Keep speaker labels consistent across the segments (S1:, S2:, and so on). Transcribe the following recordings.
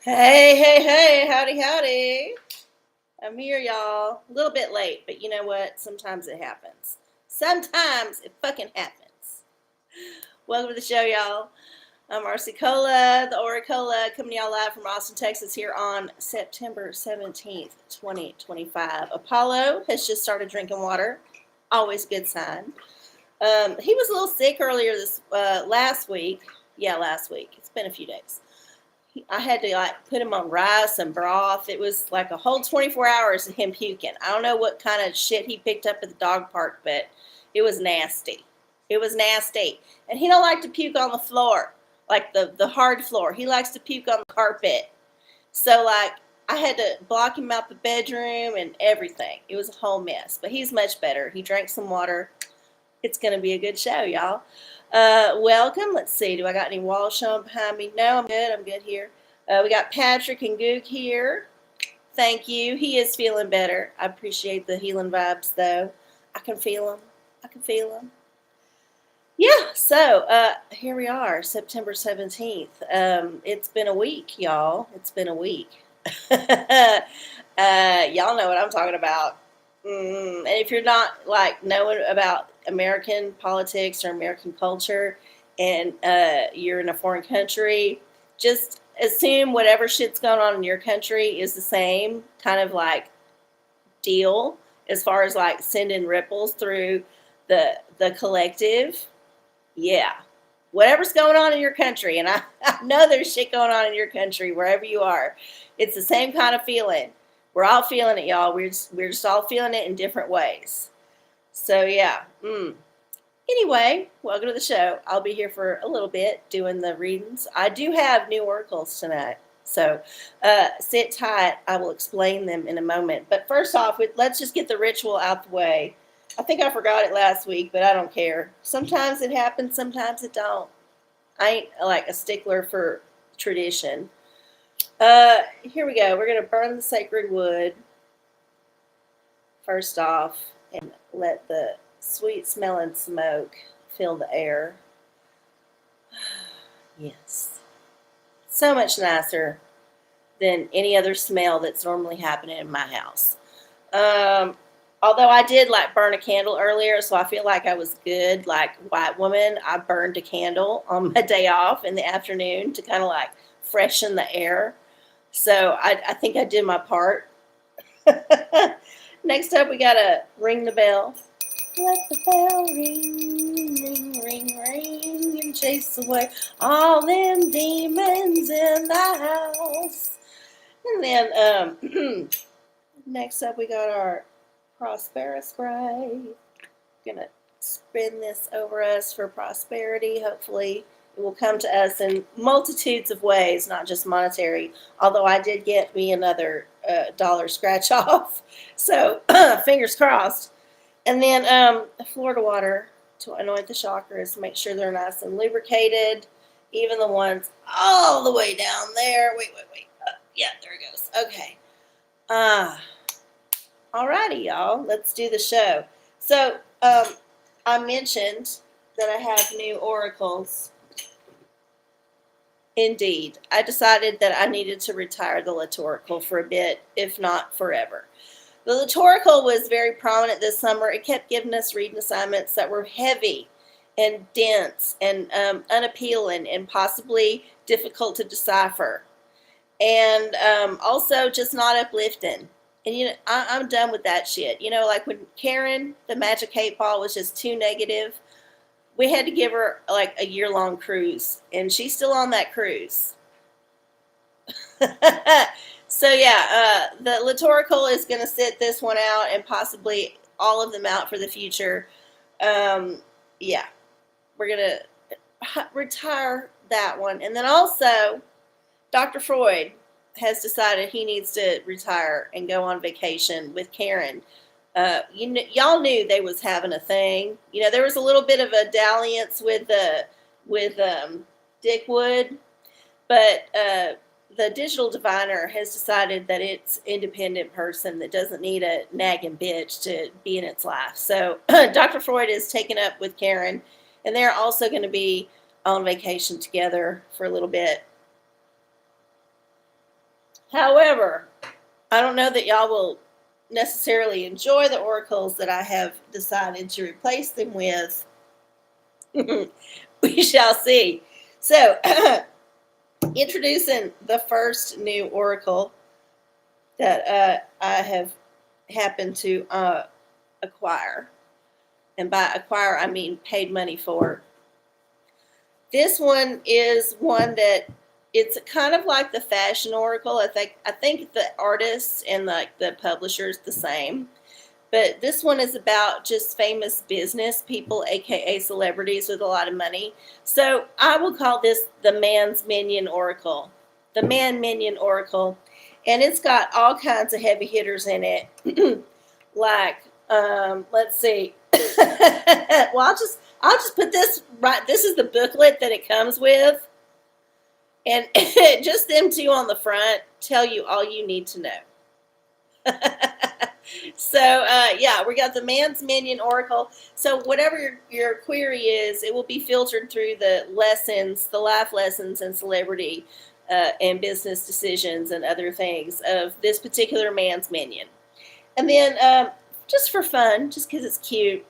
S1: Hey, hey, hey, howdy, howdy. I'm here, y'all. A little bit late, but you know what? Sometimes it happens. Sometimes it fucking happens. Welcome to the show, y'all. I'm RC the OraCola, coming to y'all live from Austin, Texas, here on September 17th, 2025. Apollo has just started drinking water. Always a good sign. He was a little sick earlier this last week. Yeah, last week. It's been a few days. I had to put him on rice and broth. It was like a whole 24 hours of him puking. I don't know what kind of shit he picked up at the dog park, but it was nasty. It was nasty. And he don't like to puke on the floor, like the hard floor. He likes to puke on the carpet. So I had to block him out the bedroom and everything. It was a whole mess. But he's much better. He drank some water. It's gonna be a good show, y'all. Welcome. Let's see. Do I got any walls showing behind me? No, I'm good. I'm good here. We got Patrick and Gook here. Thank you. He is feeling better. I appreciate the healing vibes, though. I can feel them. I can feel them. Yeah, so here we are, September 17th. It's been a week, y'all. It's been a week. Y'all know what I'm talking about. And if you're not knowing about American politics or American culture and you're in a foreign country, just assume whatever shit's going on in your country is the same kind of deal as far as sending ripples through the collective. Yeah. Whatever's going on in your country, and I know there's shit going on in your country wherever you are. It's the same kind of feeling. We're all feeling it, y'all. We're just all feeling it in different ways. So yeah. Anyway, welcome to the show. I'll be here for a little bit doing the readings. I do have new oracles tonight, so sit tight. I will explain them in a moment. But first off, let's just get the ritual out the way. I think I forgot it last week, but I don't care. Sometimes it happens, sometimes it don't. I ain't like a stickler for tradition. Here we go. We're going to burn the sacred wood first off and let the sweet smelling smoke fill the air. Yes. So much nicer than any other smell that's normally happening in my house. Although I did burn a candle earlier, so I feel like I was good. Like white woman, I burned a candle on my day off in the afternoon to kind of freshen the air. So I think I did my part. Next up, we gotta ring the bell. Let the bell ring, ring, ring, ring, and chase away all them demons in the house. And then next up, we got our Prospera spray. Gonna spin this over us for prosperity. Hopefully, it will come to us in multitudes of ways, not just monetary. Although I did get me another dollar scratch off, so fingers crossed. And then Florida water to anoint the chakras, make sure they're nice and lubricated. Even the ones all the way down there. Wait. Yeah, there it goes. Okay. Alrighty, y'all. Let's do the show. So, I mentioned that I have new oracles. Indeed. I decided that I needed to retire the liturgical for a bit, if not forever. The liturgical was very prominent this summer. It kept giving us reading assignments that were heavy and dense and unappealing and possibly difficult to decipher. And also just not uplifting. And I'm done with that shit. When Karen, the Magic 8 Ball, was just too negative, we had to give her a year-long cruise, and she's still on that cruise. So yeah, the liturgical is going to sit this one out and possibly all of them out for the future. Yeah, we're going to retire that one. And then also, Dr. Freud has decided he needs to retire and go on vacation with Karen. Y'all knew they was having a thing. There was a little bit of a dalliance with Dick Wood, but the digital diviner has decided that it's an independent person that doesn't need a nagging bitch to be in its life. So Dr. Freud is taken up with Karen, and they're also going to be on vacation together for a little bit. However, I don't know that y'all will necessarily enjoy the oracles that I have decided to replace them with. We shall see. So, introducing the first new oracle that I have happened to acquire. And by acquire, I mean paid money for. This one is one that it's kind of like the fashion oracle. I think the artists and the publishers the same. But this one is about just famous business people, aka celebrities with a lot of money. So I will call this the man's minion oracle. The man minion oracle. And it's got all kinds of heavy hitters in it. Like, let's see. Well, I'll just put this right. This is the booklet that it comes with. And just them two on the front tell you all you need to know. So, yeah, we got the man's minion oracle. So whatever your query is, it will be filtered through the lessons, the life lessons and celebrity and business decisions and other things of this particular man's minion. And then, just for fun, just because it's cute,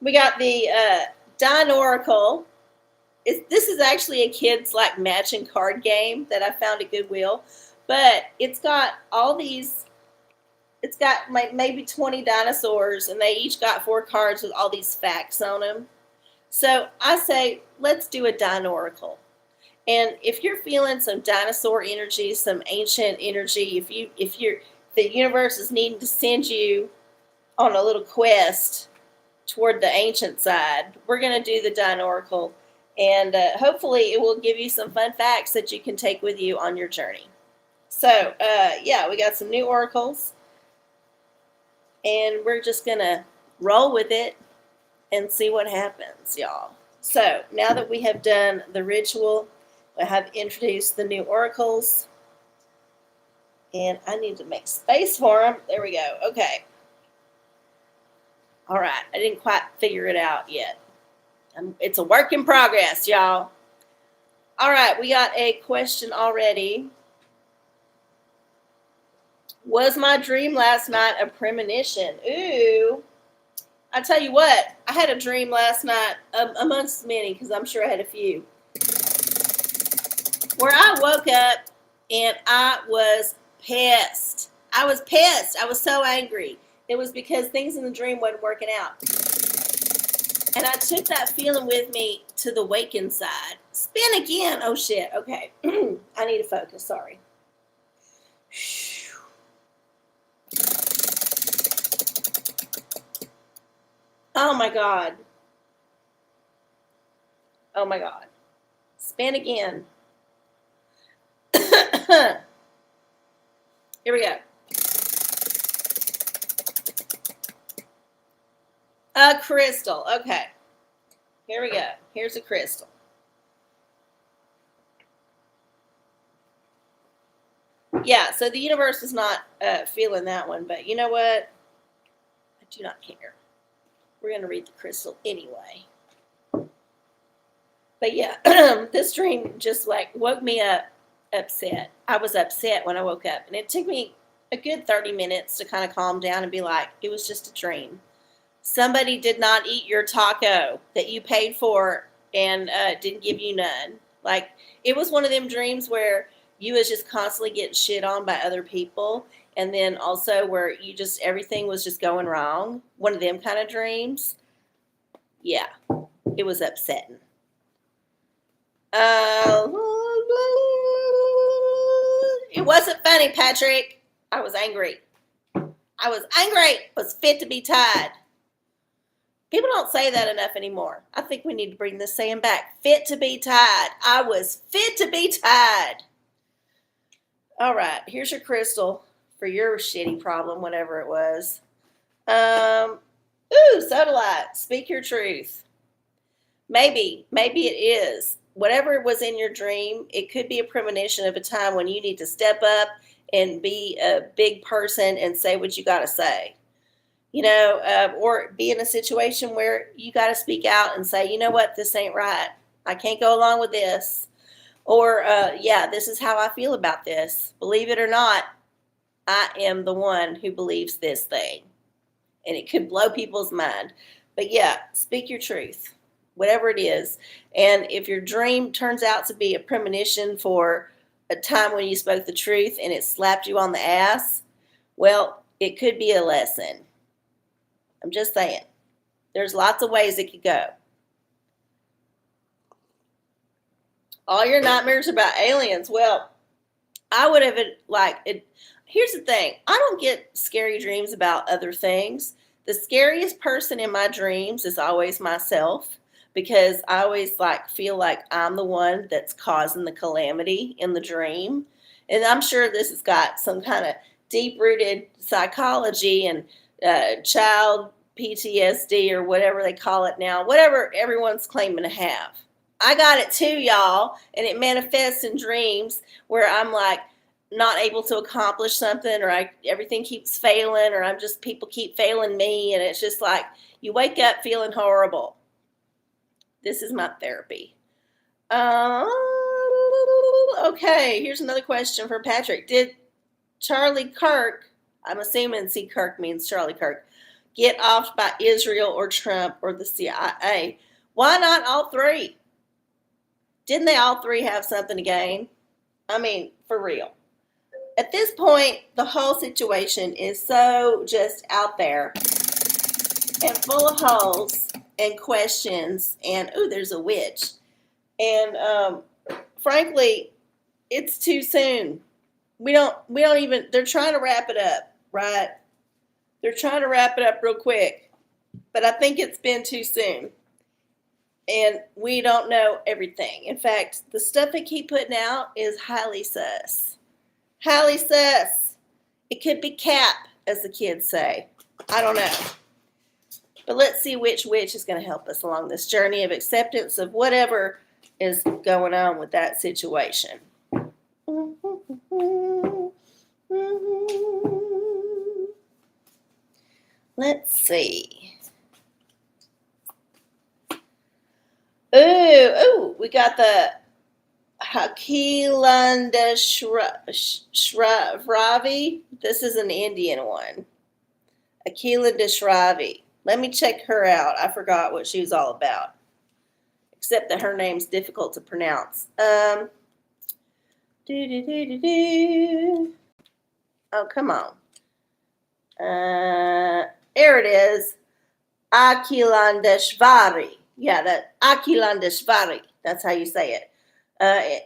S1: we got the Dine Oracle. This is actually a kid's like matching card game that I found at Goodwill, but it's got all these. It's got maybe 20 dinosaurs, and they each got 4 cards with all these facts on them. So I say, let's do a Dine Oracle. And if you're feeling some dinosaur energy, some ancient energy, if the universe is needing to send you on a little quest toward the ancient side, we're going to do the Dine Oracle. And hopefully it will give you some fun facts that you can take with you on your journey. So, yeah, we got some new oracles. And we're just going to roll with it and see what happens, y'all. So, now that we have done the ritual, I have introduced the new oracles. And I need to make space for them. There we go. Okay. All right. I didn't quite figure it out yet. It's a work in progress, y'all. All right. We got a question already. Was my dream last night a premonition? Ooh. I tell you what. I had a dream last night, amongst many, because I'm sure I had a few, where I woke up and I was pissed. I was pissed. I was so angry. It was because things in the dream wasn't working out. And I took that feeling with me to the waking side. Spin again. Oh, shit. Okay. I need to focus. Sorry. Oh, my God. Oh, my God. Spin again. Here we go. A crystal. Okay. Here we go. Here's a crystal. Yeah, so the universe is not feeling that one, but you know what? I do not care. We're going to read the crystal anyway. But yeah, this dream just like woke me up upset. I was upset when I woke up, and it took me a good 30 minutes to kind of calm down and be like, it was just a dream. Somebody did not eat your taco that you paid for and didn't give you none. Like, it was one of them dreams where you was just constantly getting shit on by other people, and then also where you just, everything was just going wrong. One of them kind of dreams. Yeah, it was upsetting. It wasn't funny, Patrick. I was angry. I was fit to be tied. People don't say that enough anymore. I think we need to bring this saying back. Fit to be tied. I was fit to be tied. All right, here's your crystal for your shitty problem, whatever it was. Sodalite, speak your truth. Maybe it is. Whatever was in your dream, it could be a premonition of a time when you need to step up and be a big person and say what you got to say. You know, or be in a situation where you got to speak out and say, you know what, this ain't right. I can't go along with this. Or, yeah, this is how I feel about this. Believe it or not, I am the one who believes this thing. And it could blow people's mind. But yeah, speak your truth, whatever it is. And if your dream turns out to be a premonition for a time when you spoke the truth and it slapped you on the ass, well, it could be a lesson. I'm just saying. There's lots of ways it could go. All your nightmares about aliens. Well, I would have here's the thing. I don't get scary dreams about other things. The scariest person in my dreams is always myself, because I always feel like I'm the one that's causing the calamity in the dream. And I'm sure this has got some kind of deep-rooted psychology and child PTSD or whatever they call it now, whatever everyone's claiming to have. I got it too, y'all, and it manifests in dreams where I'm not able to accomplish something, or everything keeps failing, or people keep failing me, and it's just like you wake up feeling horrible. This is my therapy. Okay, here's another question for Patrick. Did Charlie Kirk, I'm assuming C. Kirk means Charlie Kirk, get off by Israel or Trump or the CIA? Why not all three? Didn't they all three have something to gain? I mean, for real. At this point, the whole situation is so just out there and full of holes and questions. And, ooh, there's a witch. And frankly, it's too soon. We don't even, they're trying to wrap it up, right? They're trying to wrap it up real quick. But I think it's been too soon. And we don't know everything. In fact, the stuff they keep putting out is highly sus. Highly sus. It could be cap, as the kids say. I don't know. But let's see which witch is going to help us along this journey of acceptance of whatever is going on with that situation. Let's see. Ooh, we got the Akilandeshravi. This is an Indian one. Akilandeshravi. Let me check her out. I forgot what she was all about. Except that her name's difficult to pronounce. Oh, come on. There it is. Akilandeshvari. Yeah, that Akilandeshvari. That's how you say it.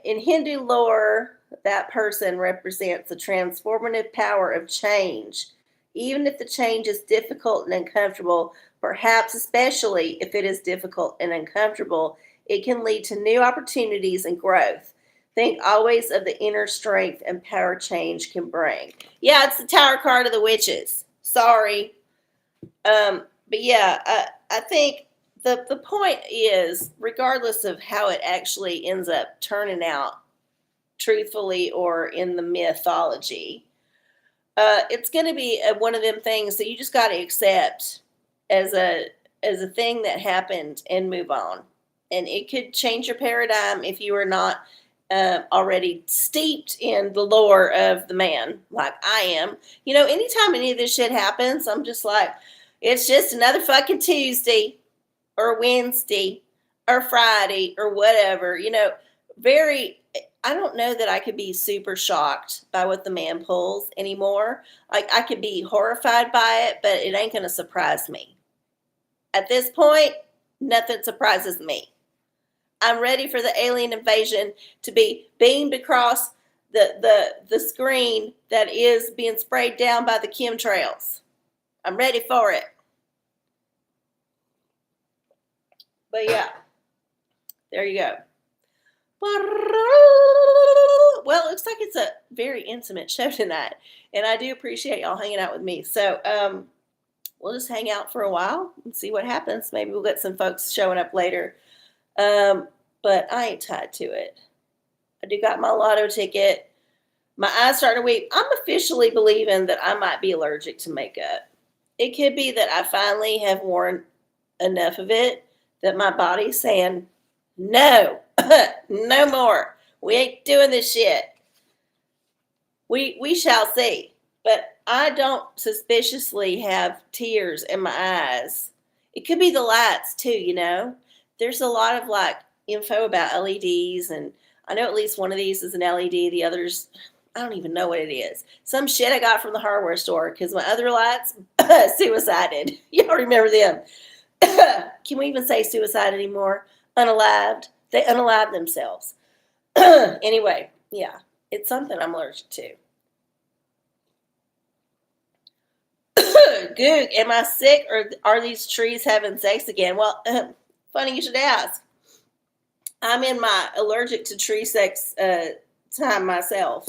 S1: In Hindu lore, that person represents the transformative power of change. Even if the change is difficult and uncomfortable, perhaps especially if it is difficult and uncomfortable, it can lead to new opportunities and growth. Think always of the inner strength and power change can bring. Yeah, it's the Tower card of the witches. Sorry. But yeah, I think the point is, regardless of how it actually ends up turning out, truthfully or in the mythology, it's going to be one of them things that you just got to accept as a thing that happened and move on. And it could change your paradigm if you are not already steeped in the lore of the man, like I am. You know, anytime any of this shit happens, I'm just like, it's just another fucking Tuesday or Wednesday or Friday or whatever. You know, I don't know that I could be super shocked by what the man pulls anymore. Like, I could be horrified by it, but it ain't going to surprise me. At this point, nothing surprises me. I'm ready for the alien invasion to be beamed across the screen that is being sprayed down by the chemtrails. I'm ready for it. But yeah, there you go. Well, it looks like it's a very intimate show tonight, and I do appreciate y'all hanging out with me. So we'll just hang out for a while and see what happens. Maybe we'll get some folks showing up later. But I ain't tied to it. I do got my lotto ticket. My eyes starting to weep. I'm officially believing that I might be allergic to makeup. It could be that I finally have worn enough of it that my body's saying, no, no more. We ain't doing this shit. We shall see. But I don't suspiciously have tears in my eyes. It could be the lights too, you know. There's a lot of like info about LEDs, and I know at least one of these is an LED. The others, I don't even know what it is. Some shit I got from the hardware store because my other lights suicided. Y'all remember them? Can we even say suicide anymore? Unalived. They unalived themselves. Anyway, yeah, it's something I'm allergic to. Goog, am I sick or are these trees having sex again? Well, funny you should ask. I'm in my allergic to tree sex time myself.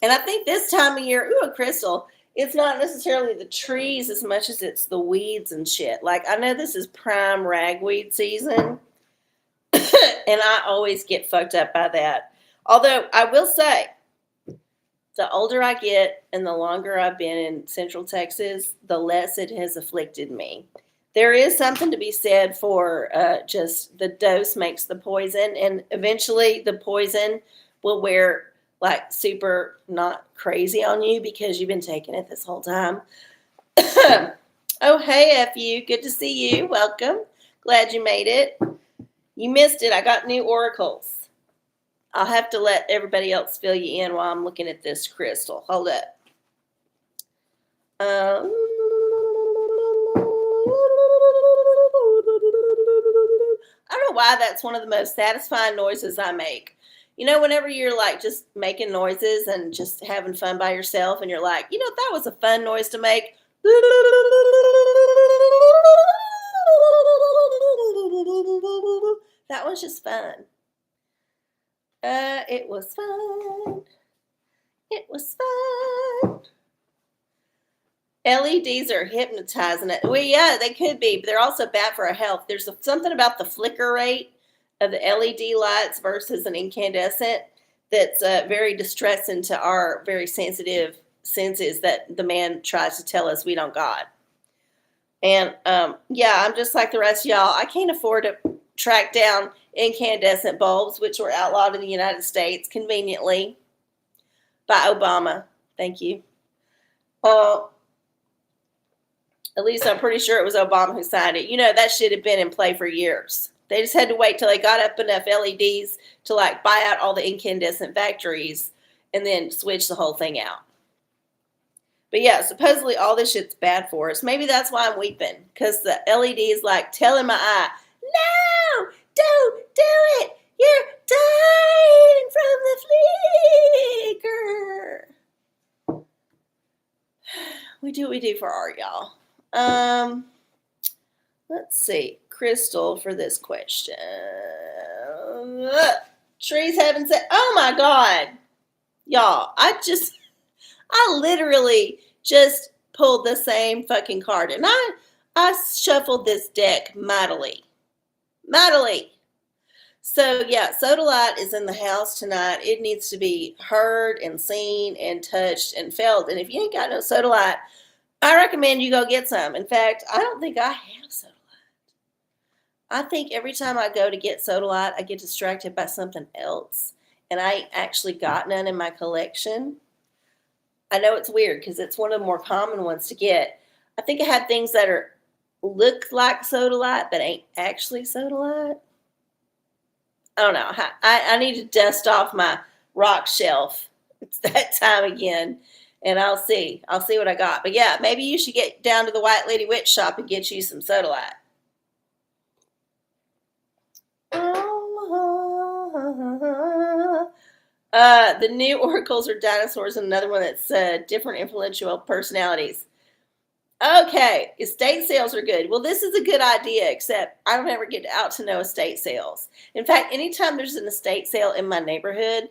S1: And I think this time of year, ooh, a crystal, it's not necessarily the trees as much as it's the weeds and shit. Like, I know this is prime ragweed season, and I always get fucked up by that. Although, I will say, the older I get and the longer I've been in Central Texas, the less it has afflicted me. There is something to be said for just the dose makes the poison, and eventually the poison will wear like super not crazy on you because you've been taking it this whole time. Oh, hey, F.U. Good to see you. Welcome. Glad you made it. You missed it. I got new oracles. I'll have to let everybody else fill you in while I'm looking at this crystal. Hold up. I don't know why that's one of the most satisfying noises I make. You know, whenever you're like just making noises and just having fun by yourself and you're like, you know, that was a fun noise to make. That was just fun. It was fun. It was fun. LEDs are hypnotizing it. Well, yeah, they could be, but they're also bad for our health. There's something about the flicker rate of the LED lights versus an incandescent that's very distressing to our very sensitive senses that the man tries to tell us we don't got. And yeah, I'm just like the rest of y'all. I can't afford to track down incandescent bulbs, which were outlawed in the United States conveniently by Obama. Thank you. At least I'm pretty sure it was Obama who signed it. You know, that shit had been in play for years. They just had to wait till they got up enough LEDs to like buy out all the incandescent factories and then switch the whole thing out. But yeah, supposedly all this shit's bad for us. Maybe that's why I'm weeping, because the LED is like telling my eye, no, don't do it. You're dying from the flicker. We do what we do for art, y'all. Let's see. Crystal for this question. Trees haven't said, oh my God. Y'all, I literally just pulled the same fucking card. And I shuffled this deck mightily. So yeah, Sodalite is in the house tonight. It needs to be heard and seen and touched and felt. And if you ain't got no Sodalite, I recommend you go get some. In fact, I don't think I have Sodalite. I think every time I go to get Sodalite, I get distracted by something else. And I actually got none in my collection. I know it's weird because it's one of the more common ones to get. I think I had things that look like Sodalite but ain't actually Sodalite. I don't know. I need to dust off my rock shelf. It's that time again. And I'll see. I'll see what I got. But yeah, maybe you should get down to the White Lady Witch shop and get you some Sodalite. The new oracles are dinosaurs, and another one that's different influential personalities. Okay, estate sales are good. Well, this is a good idea, except I don't ever get out to no estate sales. In fact, anytime there's an estate sale in my neighborhood,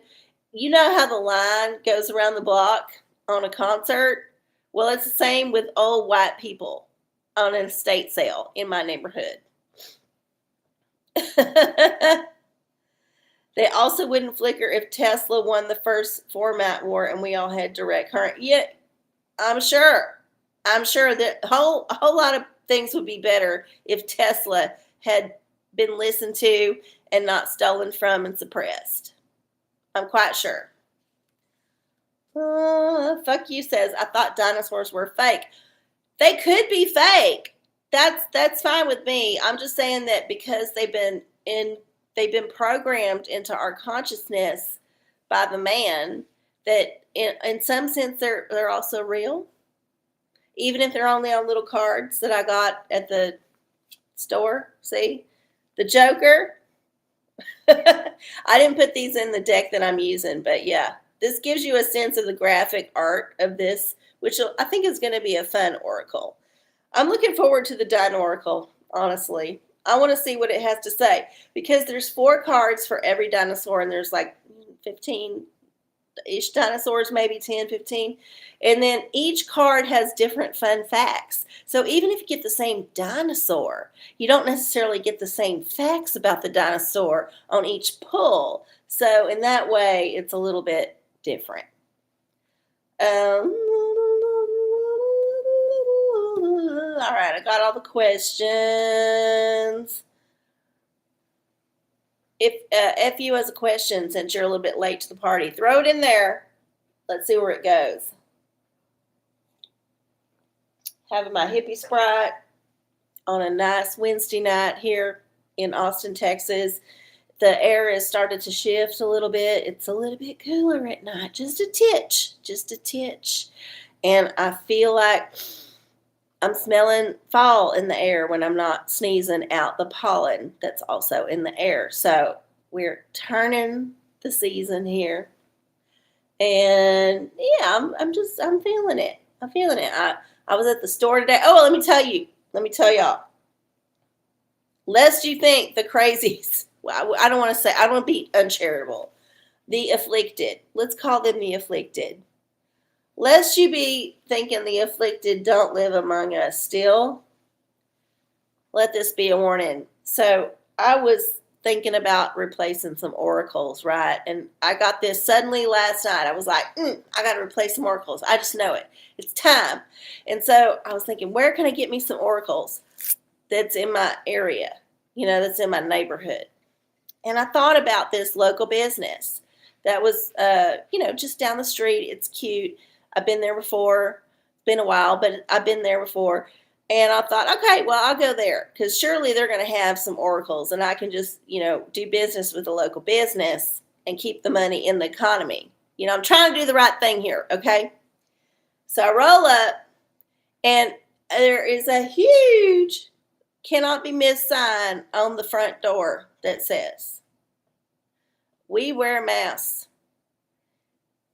S1: you know how the line goes around the block on a concert? Well, it's the same with old white people on an estate sale in my neighborhood. They also wouldn't flicker if Tesla won the first format war and we all had direct current. Yeah, I'm sure that a whole lot of things would be better if Tesla had been listened to and not stolen from and suppressed. I'm quite sure. Fuck you says, I thought dinosaurs were fake. They could be fake. That's fine with me. I'm just saying that because they've been programmed into our consciousness by the man, that in some sense they're also real. Even if they're only on little cards that I got at the store. See? The Joker. I didn't put these in the deck that I'm using, but yeah. This gives you a sense of the graphic art of this, which I think is going to be a fun oracle. I'm looking forward to the Dino Oracle, honestly. I want to see what it has to say, because there's 4 cards for every dinosaur, and there's like 15-ish dinosaurs, maybe 10, 15. And then each card has different fun facts. So even if you get the same dinosaur, you don't necessarily get the same facts about the dinosaur on each pull. So in that way, it's a little bit different. All right, I got all the questions. If you has a question, since you're a little bit late to the party, throw it in there. Let's see where it goes. Having my hippie Sprite on a nice Wednesday night here in Austin, Texas. The air has started to shift a little bit. It's a little bit cooler at night, just a titch. And I feel like I'm smelling fall in the air when I'm not sneezing out the pollen that's also in the air. So we're turning the season here. And yeah, I'm feeling it. I'm feeling it. I was at the store today. Oh, let me tell y'all. Lest you think the crazies. Well, I don't want to be uncharitable. The afflicted. Let's call them the afflicted. Lest you be thinking the afflicted don't live among us still. Let this be a warning. So I was thinking about replacing some oracles, right? And I got this suddenly last night. I was like, I got to replace some oracles. I just know it. It's time. And so I was thinking, where can I get me some oracles that's in my area, that's in my neighborhood? And I thought about this local business that was, just down the street. It's cute. I've been there before. It's been a while, but I've been there before. And I thought, okay, well, I'll go there because surely they're going to have some oracles and I can just, do business with the local business and keep the money in the economy. I'm trying to do the right thing here, okay? So I roll up and there is a huge cannot be missed sign on the front door that says, we wear masks.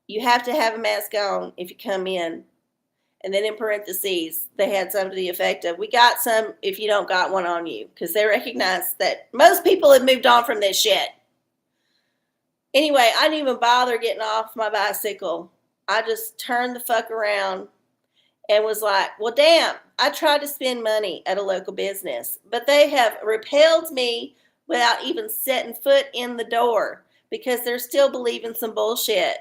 S1: You have to have a mask on if you come in. And then in parentheses, they had something to the effect of, we got some if you don't got one on you. Because they recognize that most people have moved on from this shit. Anyway, I didn't even bother getting off my bicycle. I just turned the fuck around and was like, well, damn, I tried to spend money at a local business, but they have repelled me without even setting foot in the door because they're still believing some bullshit.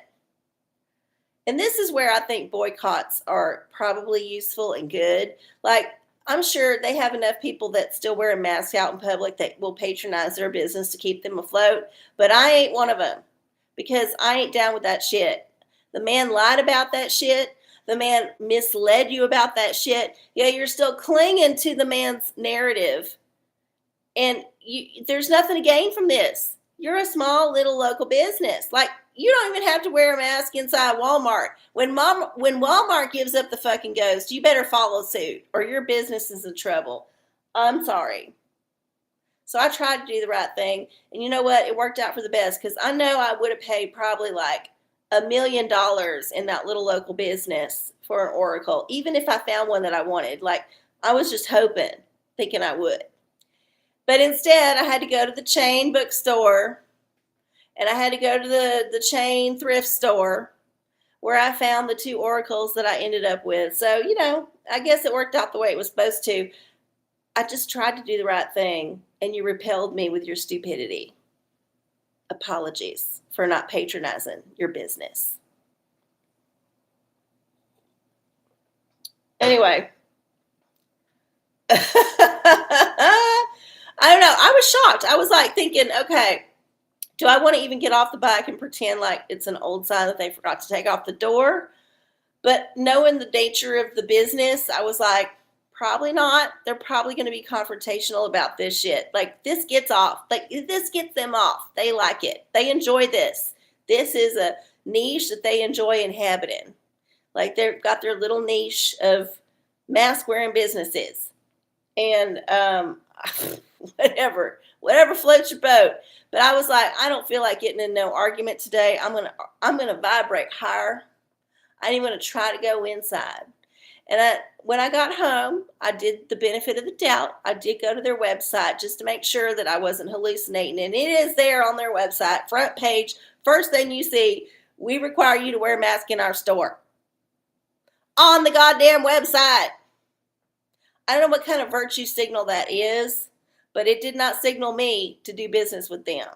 S1: And this is where I think boycotts are probably useful and good. Like, I'm sure they have enough people that still wear a mask out in public that will patronize their business to keep them afloat, but I ain't one of them because I ain't down with that shit. The man lied about that shit. The man misled you about that shit. Yeah, you're still clinging to the man's narrative. And there's nothing to gain from this. You're a small little local business. Like, you don't even have to wear a mask inside Walmart. When Walmart gives up the fucking ghost, you better follow suit or your business is in trouble. I'm sorry. So I tried to do the right thing. And you know what? It worked out for the best because I know I would have paid probably like $1 million in that little local business for an oracle, even if I found one that I wanted. Like, I was just hoping, thinking I would. But instead, I had to go to the chain bookstore and I had to go to the chain thrift store where I found the 2 oracles that I ended up with. So, I guess it worked out the way it was supposed to. I just tried to do the right thing, and you repelled me with your stupidity. Apologies for not patronizing your business. Anyway. I don't know. I was shocked. I was like thinking, okay, do I want to even get off the bike and pretend like it's an old sign that they forgot to take off the door? But knowing the nature of the business, I was like, probably not. They're probably going to be confrontational about this shit. Like, this gets off. Like, this gets them off. They like it. They enjoy this. This is a niche that they enjoy inhabiting. Like, they've got their little niche of mask wearing businesses. And whatever floats your boat. But I was like, I don't feel like getting in no argument today. I'm gonna vibrate higher. I didn't want to try to go inside. And when I got home, I did the benefit of the doubt. I did go to their website just to make sure that I wasn't hallucinating. And it is there on their website, front page. First thing you see, we require you to wear a mask in our store. On the goddamn website. I don't know what kind of virtue signal that is, but it did not signal me to do business with them.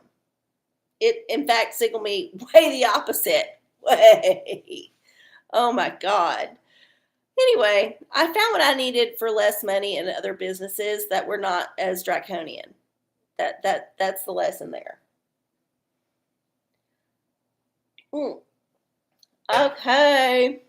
S1: It, in fact, signaled me way the opposite. Way. Oh my God. Anyway, I found what I needed for less money in other businesses that were not as draconian. That's the lesson there. Okay.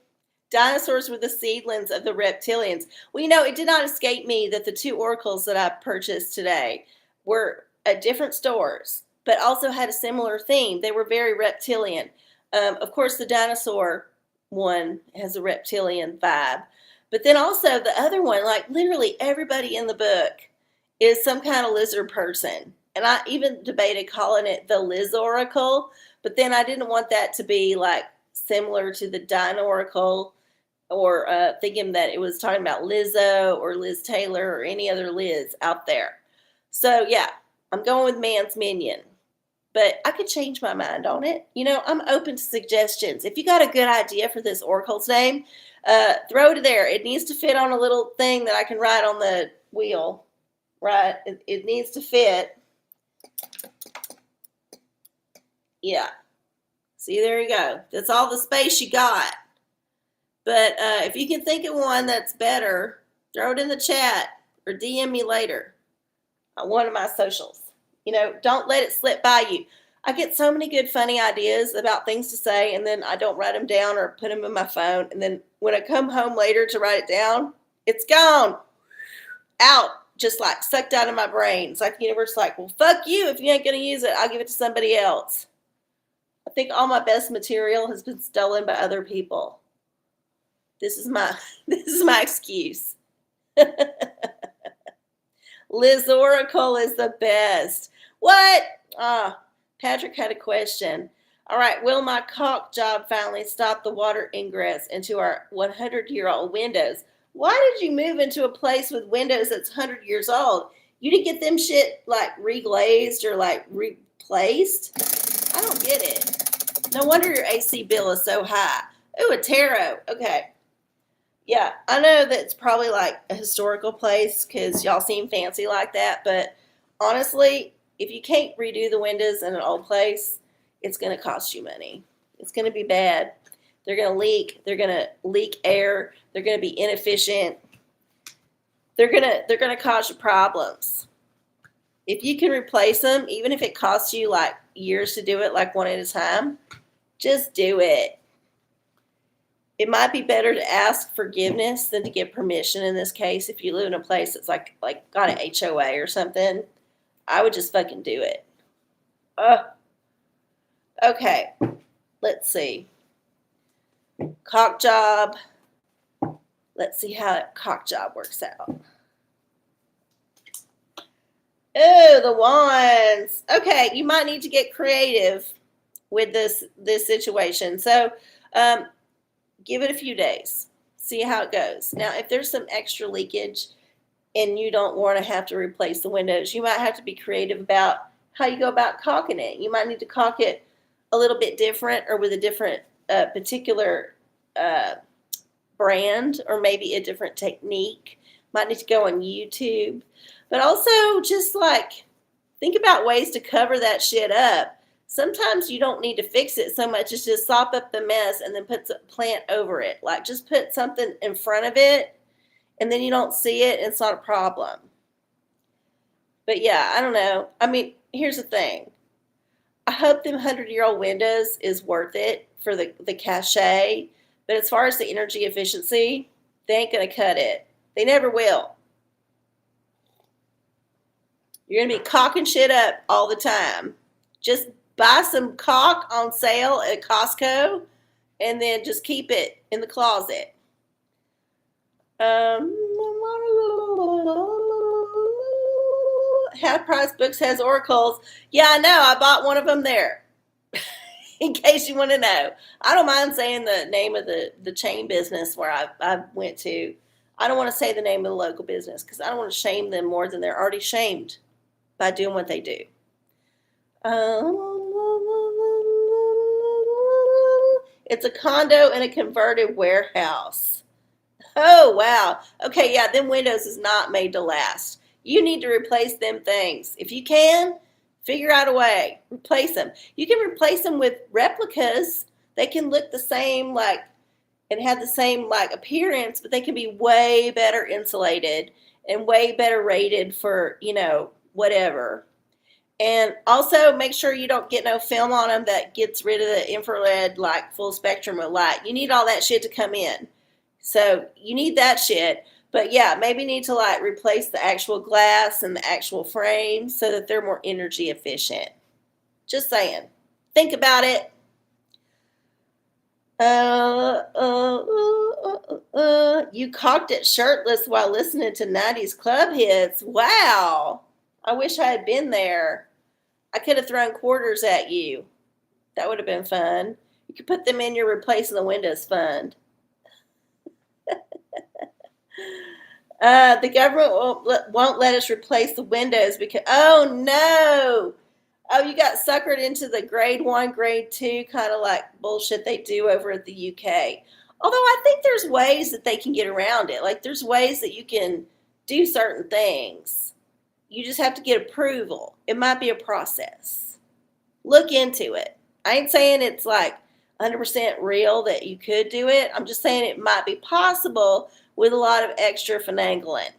S1: Dinosaurs were the seedlings of the reptilians. Well, it did not escape me that the two oracles that I purchased today were at different stores, but also had a similar theme. They were very reptilian. Of course, the dinosaur one has a reptilian vibe, but then also the other one, like literally everybody in the book is some kind of lizard person. And I even debated calling it the Liz Oracle, but then I didn't want that to be like similar to the Dino Oracle, or thinking that it was talking about Lizzo or Liz Taylor or any other Liz out there. So yeah, I'm going with Man's Minion. But I could change my mind on it. I'm open to suggestions. If you got a good idea for this oracle's name, throw it there. It needs to fit on a little thing that I can write on the wheel. Right? It needs to fit. Yeah. See, there you go. That's all the space you got. But if you can think of one that's better, throw it in the chat or DM me later on one of my socials. Don't let it slip by you. I get so many good, funny ideas about things to say, and then I don't write them down or put them in my phone. And then when I come home later to write it down, it's gone. Out. Just like sucked out of my brain. It's like the universe like, well, fuck you. If you ain't going to use it, I'll give it to somebody else. I think all my best material has been stolen by other people. This is my excuse. Liz Oracle is the best. What? Patrick had a question. All right, will my caulk job finally stop the water ingress into our 100-year-old windows? Why did you move into a place with windows that's 100 years old? You didn't get them shit like reglazed or like replaced? I don't get it. No wonder your AC bill is so high. Ooh, a tarot. Okay. Yeah, I know that it's probably like a historical place because y'all seem fancy like that. But honestly, if you can't redo the windows in an old place, it's going to cost you money. It's going to be bad. They're going to leak. They're going to leak air. They're going to be inefficient. They're going to cause you problems. If you can replace them, even if it costs you like years to do it, like one at a time, just do it. It might be better to ask forgiveness than to get permission in this case. If you live in a place that's like got an HOA or something, I would just fucking do it. Okay, let's see. Caulk job. Let's see how that caulk job works out. Oh, the wands. Okay, you might need to get creative with this situation. So, give it a few days. See how it goes. Now, if there's some extra leakage and you don't want to have to replace the windows, you might have to be creative about how you go about caulking it. You might need to caulk it a little bit different or with a different particular brand or maybe a different technique. Might need to go on YouTube. But also just like think about ways to cover that shit up. Sometimes you don't need to fix it so much as just sop up the mess and then put a plant over it. Like just put something in front of it and then you don't see it. And it's not a problem. But yeah, I don't know. I mean, here's the thing. I hope them 100-year-old windows is worth it for the cachet. But as far as the energy efficiency, they ain't going to cut it. They never will. You're going to be caulking shit up all the time. Just buy some caulk on sale at Costco and then just keep it in the closet. Half Price Books has oracles. Yeah, I know. I bought one of them there. In case you want to know. I don't mind saying the name of the chain business where I went to. I don't want to say the name of the local business because I don't want to shame them more than they're already shamed by doing what they do. It's a condo and a converted warehouse. Oh, wow. Okay, yeah, them windows is not made to last. You need to replace them things. If you can, figure out a way. Replace them. You can replace them with replicas. They can look the same, like, and have the same, like, appearance, but they can be way better insulated and way better rated for, whatever. And also make sure you don't get no film on them that gets rid of the infrared, like, full spectrum of light. You need all that shit to come in. So you need that shit. But yeah, maybe need to like replace the actual glass and the actual frame so that they're more energy efficient. Just saying. Think about it. You cocked it shirtless while listening to 90s club hits. Wow. I wish I had been there. I could have thrown quarters at you. That would have been fun. You could put them in your replacing the windows fund. The government won't let us replace the windows because, oh no! Oh, you got suckered into the grade 1, grade 2 kind of like bullshit they do over at the UK. Although I think there's ways that they can get around it. Like there's ways that you can do certain things. You just have to get approval. It might be a process. Look into it. I ain't saying it's like 100% real that you could do it. I'm just saying it might be possible with a lot of extra finagling.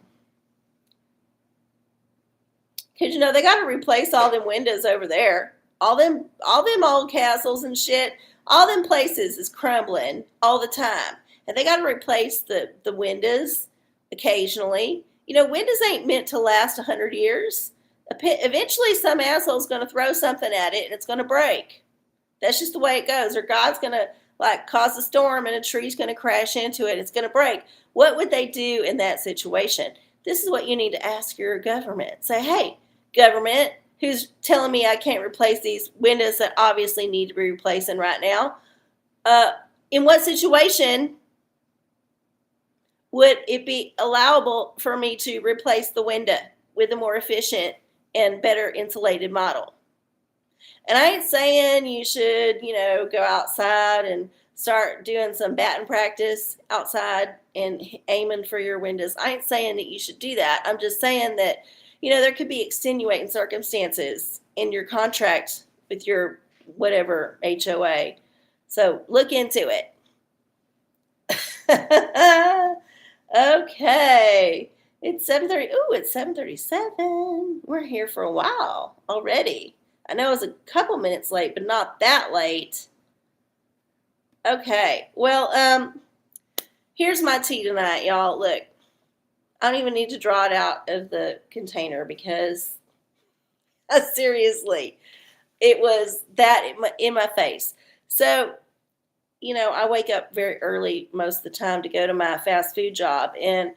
S1: Because, they got to replace all them windows over there. All them old castles and shit, all them places is crumbling all the time. And they got to replace the windows occasionally. Windows ain't meant to last 100 years. Eventually, some asshole's going to throw something at it and it's going to break. That's just the way it goes. Or God's going to cause a storm and a tree's going to crash into it. It's going to break. What would they do in that situation? This is what you need to ask your government. Say, hey, government, who's telling me I can't replace these windows that obviously need to be replacing right now, in what situation would it be allowable for me to replace the window with a more efficient and better insulated model? And I ain't saying you should, go outside and start doing some batting practice outside and aiming for your windows. I ain't saying that you should do that. I'm just saying that, there could be extenuating circumstances in your contract with your whatever HOA. So look into it. Okay. It's 7:30. Ooh, it's 7:37. We're here for a while already. I know it was a couple minutes late, but not that late. Okay. Well, here's my tea tonight, y'all. Look, I don't even need to draw it out of the container because seriously, it was that in my face. So, I wake up very early most of the time to go to my fast food job. And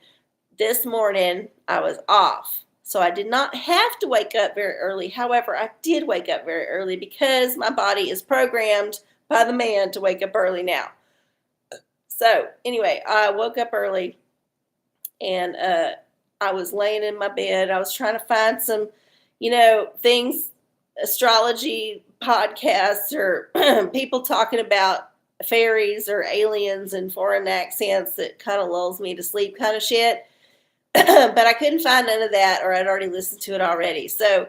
S1: this morning I was off. So I did not have to wake up very early. However, I did wake up very early because my body is programmed by the man to wake up early now. So anyway, I woke up early and I was laying in my bed. I was trying to find some, things, astrology podcasts or people talking about fairies or aliens and foreign accents that kind of lulls me to sleep kind of shit. But I couldn't find none of that, or I'd already listened to it already. So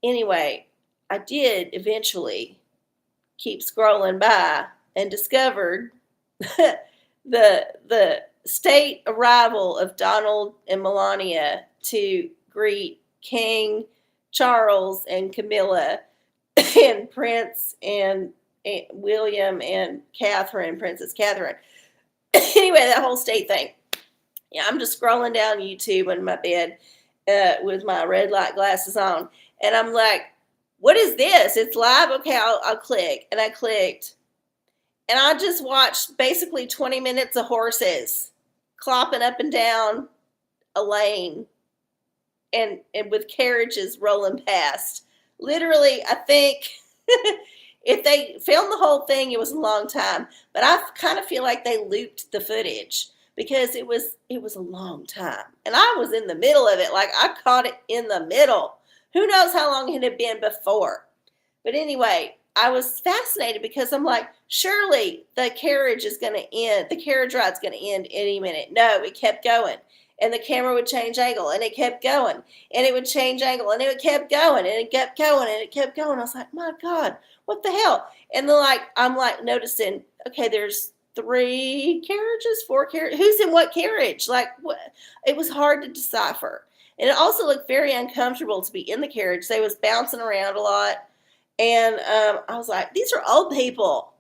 S1: anyway, I did eventually keep scrolling by and discovered the state arrival of Donald and Melania to greet King Charles and Camilla and Prince and William and Catherine, Princess Catherine. Anyway, that whole state thing. Yeah, I'm just scrolling down YouTube in my bed with my red light glasses on, and I'm like, what is this? It's live? Okay, I'll click. And I clicked. And I just watched basically 20 minutes of horses clopping up and down a lane and with carriages rolling past. Literally, I think if they filmed the whole thing, it was a long time. But I kind of feel like they looped the footage because it was a long time. And I was in the middle of it. Like, I caught it in the middle. Who knows how long it had been before. But anyway, I was fascinated because I'm like, surely the carriage is going to end. The carriage ride's going to end any minute. No, it kept going. And the camera would change angle, and it kept going. And it would change angle, and it kept going, and it kept going, and it kept going. I was like, my God, what the hell? And then, like, I'm like noticing, okay, there's 3 carriages, 4 carriages. Who's in what carriage? Like, what? It was hard to decipher. And it also looked very uncomfortable to be in the carriage. They was bouncing around a lot. And I was like, these are old people.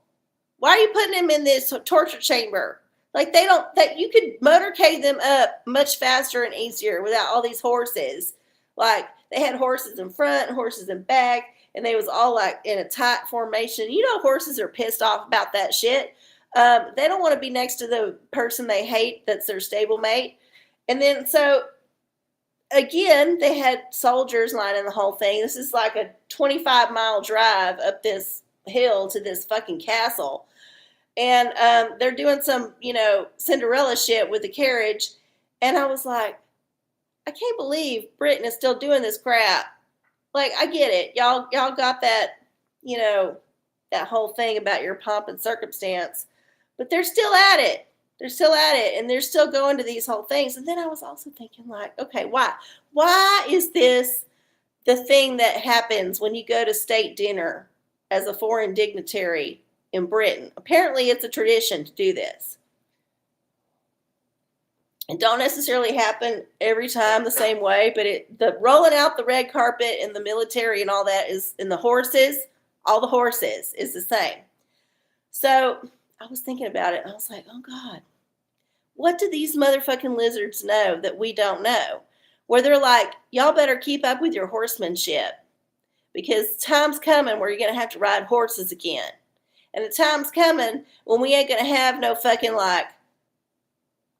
S1: Why are you putting them in this torture chamber? Like, that you could motorcade them up much faster and easier without all these horses. Like, they had horses in front and horses in back, and they was all like in a tight formation. You know, horses are pissed off about that shit. They don't want to be next to the person they hate that's their stablemate. And then so again, they had soldiers lining the whole thing. This is like a 25-mile drive up this hill to this fucking castle. And they're doing some, Cinderella shit with the carriage. And I was like, I can't believe Britain is still doing this crap. Like, I get it. Y'all got that, that whole thing about your pomp and circumstance. But they're still at it. They're still at it, and they're still going to these whole things. And then I was also thinking, like, okay, why? Why is this the thing that happens when you go to state dinner as a foreign dignitary in Britain? Apparently, it's a tradition to do this. It don't necessarily happen every time the same way, but the rolling out the red carpet and the military and all that is, and the horses, all the horses is the same. So I was thinking about it, and I was like, oh, God. What do these motherfucking lizards know that we don't know? Where they're like, y'all better keep up with your horsemanship because time's coming where you're going to have to ride horses again. And the time's coming when we ain't going to have no fucking, like,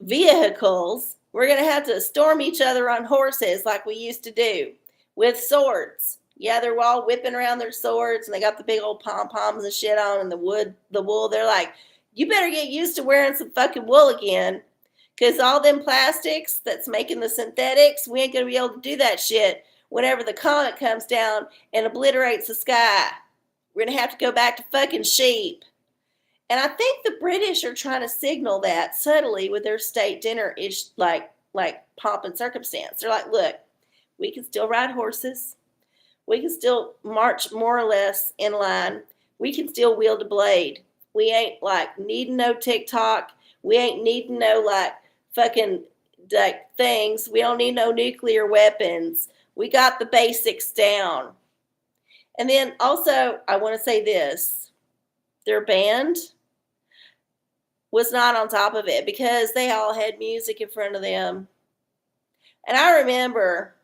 S1: vehicles. We're going to have to storm each other on horses like we used to do with swords. Yeah, they're all whipping around their swords, and they got the big old pom-poms and shit on and the wool. They're like, you better get used to wearing some fucking wool again. Because all them plastics that's making the synthetics, we ain't going to be able to do that shit whenever the comet comes down and obliterates the sky. We're going to have to go back to fucking sheep. And I think the British are trying to signal that subtly with their state dinner ish, like pomp and circumstance. They're like, look, we can still ride horses. We can still march more or less in line. We can still wield a blade. We ain't like needing no TikTok. We ain't needing no like fucking like things. We don't need no nuclear weapons. We got the basics down. And then also, I want to say this. Their band was not on top of it because they all had music in front of them. And I remember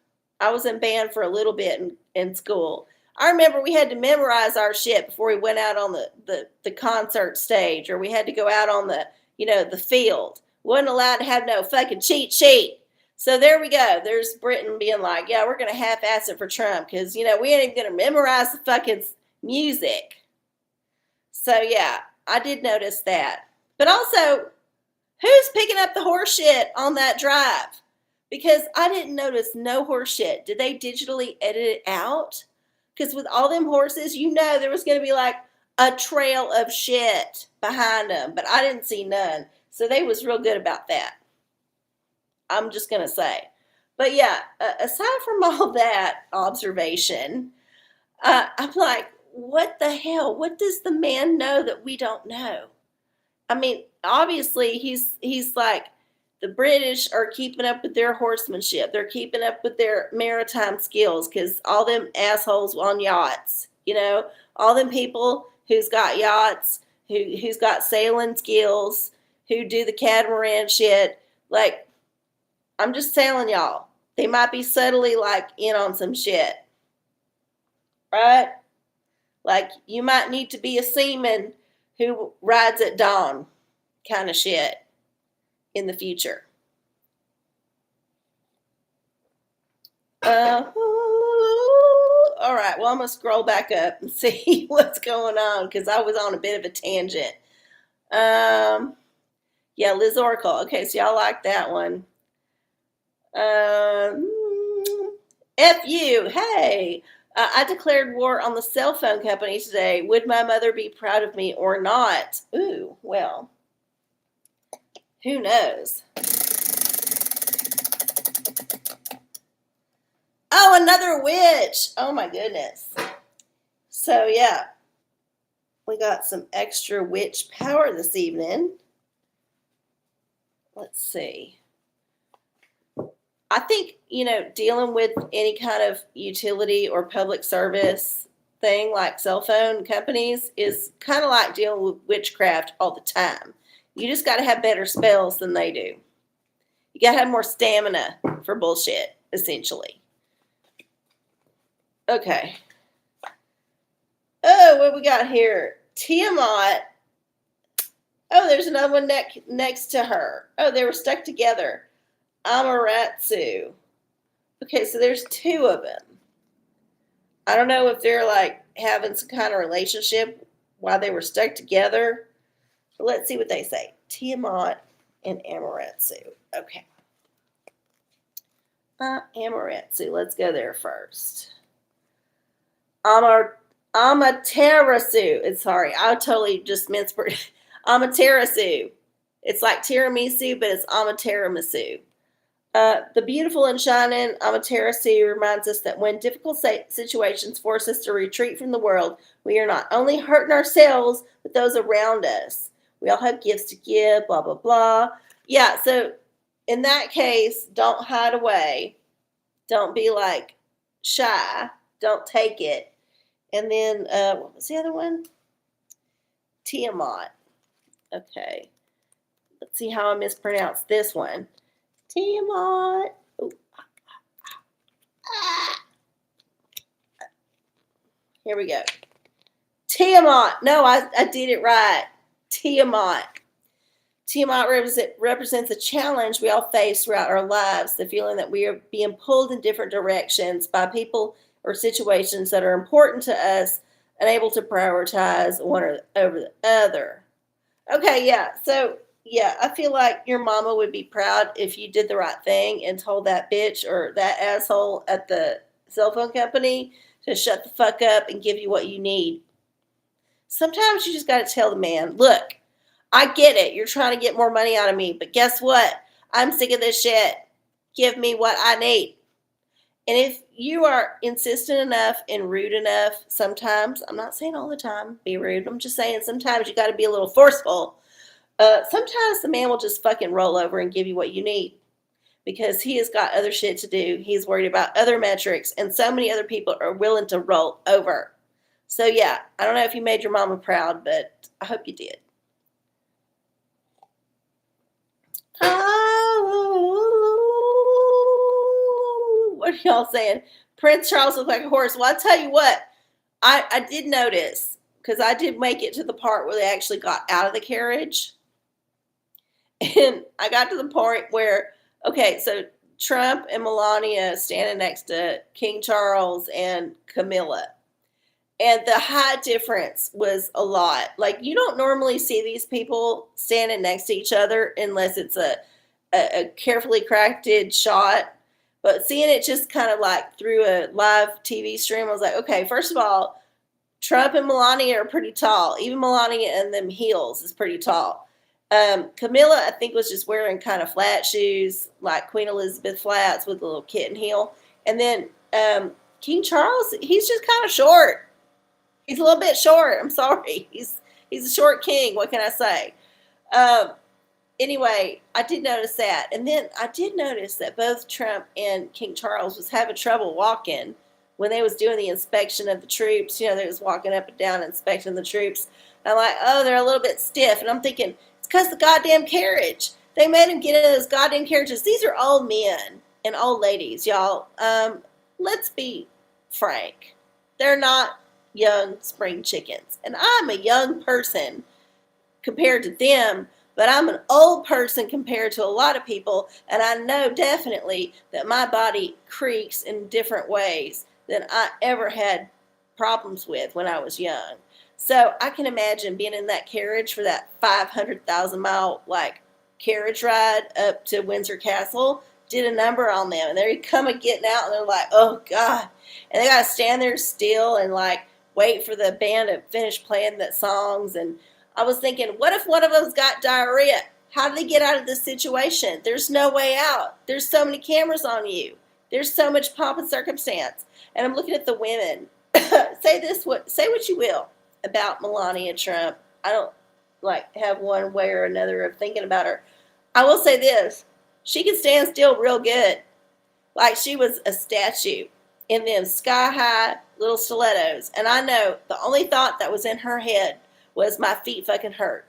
S1: I was in band for a little bit in school. I remember we had to memorize our shit before we went out on the concert stage, or we had to go out on the field. Wasn't allowed to have no fucking cheat sheet. So there we go. There's Britain being like, yeah, we're going to half-ass it for Trump because, we ain't even going to memorize the fucking music. So, yeah, I did notice that. But also, who's picking up the horse shit on that drive? Because I didn't notice no horse shit. Did they digitally edit it out? Because with all them horses, there was going to be like a trail of shit behind them. But I didn't see none. So they was real good about that. I'm just going to say. But yeah, aside from all that observation, I'm like, what the hell? What does the man know that we don't know? I mean, obviously he's like The British are keeping up with their horsemanship. They're keeping up with their maritime skills because all them assholes on yachts, all them people who's got yachts, who's got sailing skills, who do the catamaran shit. Like, I'm just telling y'all, they might be subtly like in on some shit, right? Like, you might need to be a seaman who rides at dawn kind of shit in the future. All right, well, I'm going to scroll back up and see what's going on because I was on a bit of a tangent. Yeah, Liz Oracle. Okay, so y'all like that one. F you. Hey, I declared war on the cell phone company today. Would my mother be proud of me or not? Ooh, well, who knows? Oh, another witch. Oh, my goodness. So, yeah, we got some extra witch power this evening. Let's see. I think, dealing with any kind of utility or public service thing like cell phone companies is kind of like dealing with witchcraft all the time. You just got to have better spells than they do. You got to have more stamina for bullshit, essentially. Okay. Oh, what we got here? Tiamat. Oh, there's another one next to her. Oh, they were stuck together. Amaterasu. Okay, so there's two of them. I don't know if they're like having some kind of relationship while they were stuck together. But let's see what they say. Tiamat and Amaterasu. Okay. Amaterasu. Let's go there first. Amaterasu. Sorry, I totally just mispronounced. Amaterasu. It's like tiramisu, but it's Amaterasu. The beautiful and shining Amaterasu reminds us that when difficult situations force us to retreat from the world, we are not only hurting ourselves, but those around us. We all have gifts to give, blah, blah, blah. Yeah, so in that case, don't hide away. Don't be like shy. Don't take it. And then, what was the other one? Tiamat. Okay. Let's see how I mispronounced this one. Tiamat. Here we go. Tiamat. No, I did it right. Tiamat. Tiamat represents a challenge we all face throughout our lives, the feeling that we are being pulled in different directions by people or situations that are important to us, unable to prioritize one over the other. Okay, yeah. So, yeah, I feel like your mama would be proud if you did the right thing and told that bitch or that asshole at the cell phone company to shut the fuck up and give you what you need. Sometimes you just got to tell the man, look, I get it. You're trying to get more money out of me, but guess what? I'm sick of this shit. Give me what I need. And if you are insistent enough and rude enough, sometimes, I'm not saying all the time, be rude. I'm just saying sometimes you got to be a little forceful. Sometimes the man will just fucking roll over and give you what you need because he has got other shit to do. He's worried about other metrics, and so many other people are willing to roll over. So, yeah, I don't know if you made your mama proud, but I hope you did. What are y'all saying? Prince Charles looked like a horse. Well, I tell you what, I did notice, because I did make it to the part where they actually got out of the carriage. And I got to the point where, okay, so Trump and Melania standing next to King Charles and Camilla. And the height difference was a lot. Like, you don't normally see these people standing next to each other unless it's a carefully crafted shot. But seeing it just kind of like through a live TV stream, I was like, okay, first of all, Trump and Melania are pretty tall. Even Melania in them heels is pretty tall. Camilla, I think, was just wearing kind of flat shoes, like Queen Elizabeth flats with a little kitten heel. And then King Charles, he's just kind of short. He's a little bit short. I'm sorry. He's a short king. What can I say? anyway, I did notice that. And then I did notice that both Trump and King Charles was having trouble walking when they was doing the inspection of the troops. You know, they was walking up and down inspecting the troops. And I'm like, oh, they're a little bit stiff. And I'm thinking, it's because the goddamn carriage. They made them get in those goddamn carriages. These are old men and old ladies, y'all. Let's be frank. They're not young spring chickens. And I'm a young person compared to them, but I'm an old person compared to a lot of people, and I know definitely that my body creaks in different ways than I ever had problems with when I was young. So I can imagine being in that carriage for that 500,000-mile like carriage ride up to Windsor Castle did a number on them, and they're coming getting out, and they're like, oh God, and they got to stand there still and like wait for the band to finish playing the songs. And I was thinking, what if one of them's got diarrhea? How do they get out of this situation? There's no way out. There's so many cameras on you. There's so much pomp and circumstance. And I'm looking at the women. Say what you will about Melania Trump. I don't like have one way or another of thinking about her. I will say this. She can stand still real good. Like she was a statue in them sky-high little stilettos. And I know the only thought that was in her head was my feet fucking hurt.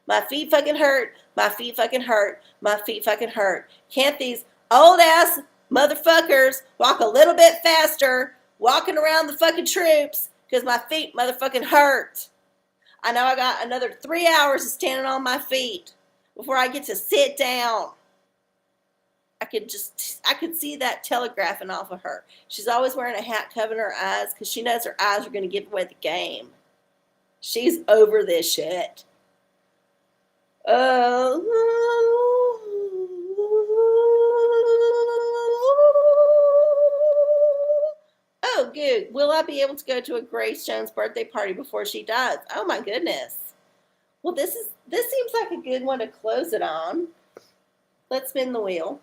S1: My feet fucking hurt. My feet fucking hurt. My feet fucking hurt. Can't these old-ass motherfuckers walk a little bit faster walking around the fucking troops because my feet motherfucking hurt. I know I got another 3 hours of standing on my feet before I get to sit down. I could see that telegraphing off of her. She's always wearing a hat covering her eyes because she knows her eyes are going to give away the game. She's over this shit. Oh, good. Will I be able to go to a Grace Jones birthday party before she dies? Oh my goodness. Well, this seems like a good one to close it on. Let's spin the wheel.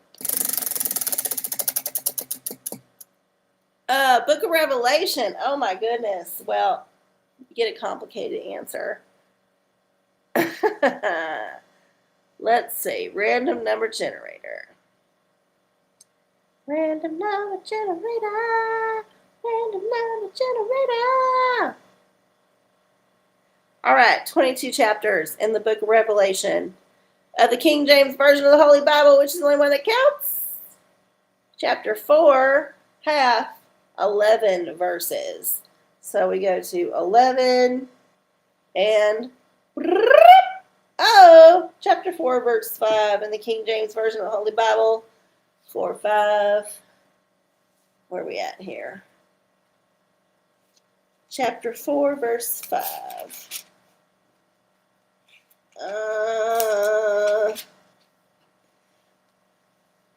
S1: Book of Revelation. Oh my goodness. Well, you get a complicated answer. Let's see. Random number generator. Random number generator. Random number generator. All right, 22 chapters in the book of Revelation. The King James Version of the Holy Bible, which is the only one that counts. Chapter 4, half, 11 verses. So we go to 11 and chapter 4, verse 5 in the King James Version of the Holy Bible. 4, 5. Where are we at here? Chapter 4, verse 5.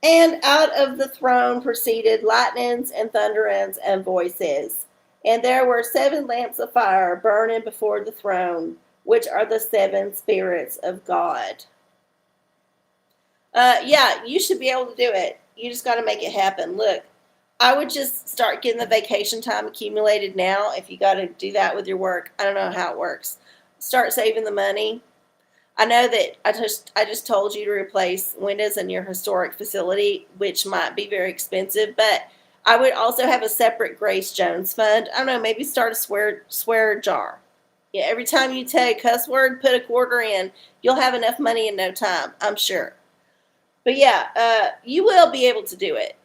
S1: And out of the throne proceeded lightnings and thunderings and voices. And there were 7 lamps of fire burning before the throne, which are the 7 spirits of God. Yeah, you should be able to do it. You just got to make it happen. Look, I would just start getting the vacation time accumulated now. If you got to do that with your work, I don't know how it works. Start saving the money. I know that I just told you to replace windows in your historic facility, which might be very expensive, but I would also have a separate Grace Jones fund. I don't know, maybe start a swear jar. Yeah, every time you say a cuss word, put a quarter in. You'll have enough money in no time, I'm sure. But yeah, you will be able to do it.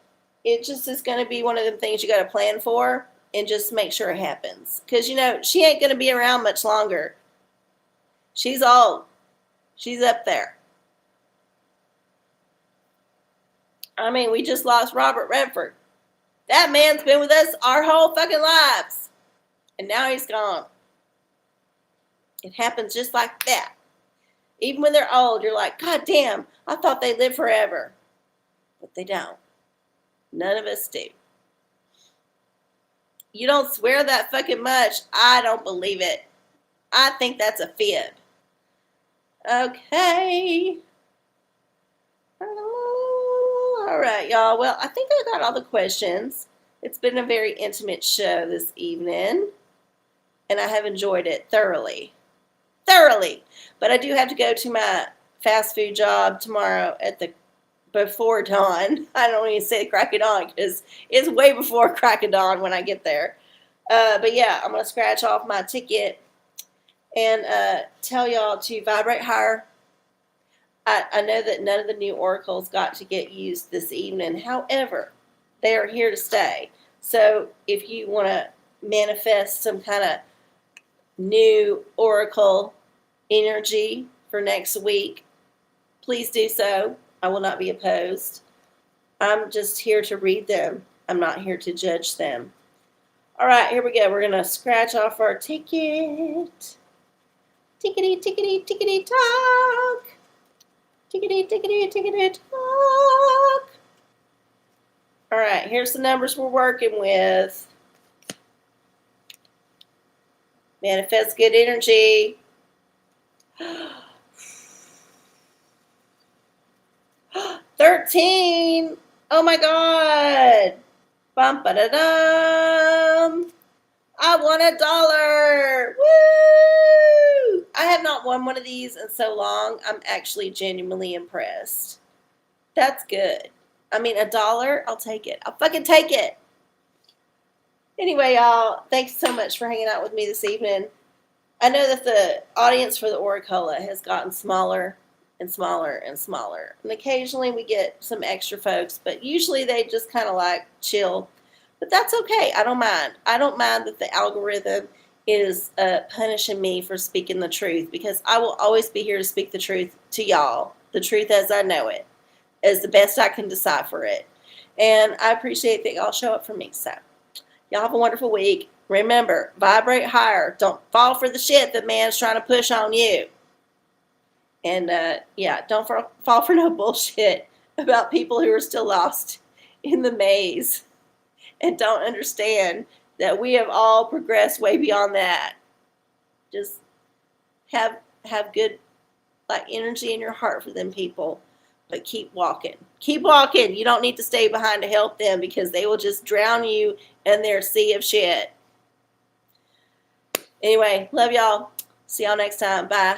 S1: It just is going to be one of them things you got to plan for and just make sure it happens. Because, you know, she ain't going to be around much longer. She's old. She's up there. I mean, we just lost Robert Redford. That man's been with us our whole fucking lives. And now he's gone. It happens just like that. Even when they're old, you're like, God damn, I thought they lived forever. But they don't. None of us do. You don't swear that fucking much. I don't believe it. I think that's a fib. Okay. All right, y'all. Well, I think I got all the questions. It's been a very intimate show this evening, and I have enjoyed it thoroughly. Thoroughly. But I do have to go to my fast food job tomorrow at the before dawn. I don't even say crack of dawn because it's way before crack of dawn when I get there. But yeah, I'm going to scratch off my ticket and tell y'all to vibrate higher. I know that none of the new oracles got to get used this evening. However, they are here to stay. So if you want to manifest some kind of new oracle energy for next week, please do so. I will not be opposed. I'm just here to read them. I'm not here to judge them. All right, here we go. We're going to scratch off our ticket. Tickety, tickety, tickety, talk. Tickety, tickety, tickety, talk. All right, here's the numbers we're working with. Manifest good energy. 13. Oh my God. Bum ba da dum. I won $1. Woo! I have not won one of these in so long. I'm actually genuinely impressed. That's good. I mean, $1, I'll take it. I'll fucking take it. Anyway, y'all, thanks so much for hanging out with me this evening. I know that the audience for the OraCola has gotten smaller and smaller and smaller. And occasionally we get some extra folks, but usually they just kind of like chill. But that's okay. I don't mind. I don't mind that the algorithm is punishing me for speaking the truth, because I will always be here to speak the truth to y'all. The truth as I know it, as the best I can decipher it. And I appreciate that y'all show up for me. So y'all have a wonderful week. Remember, vibrate higher. Don't fall for the shit that man's trying to push on you. And yeah, don't fall for no bullshit about people who are still lost in the maze and don't understand that we have all progressed way beyond that. Just have good energy in your heart for them people, but keep walking. Keep walking. You don't need to stay behind to help them, because they will just drown you in their sea of shit. Anyway, love y'all. See y'all next time. Bye.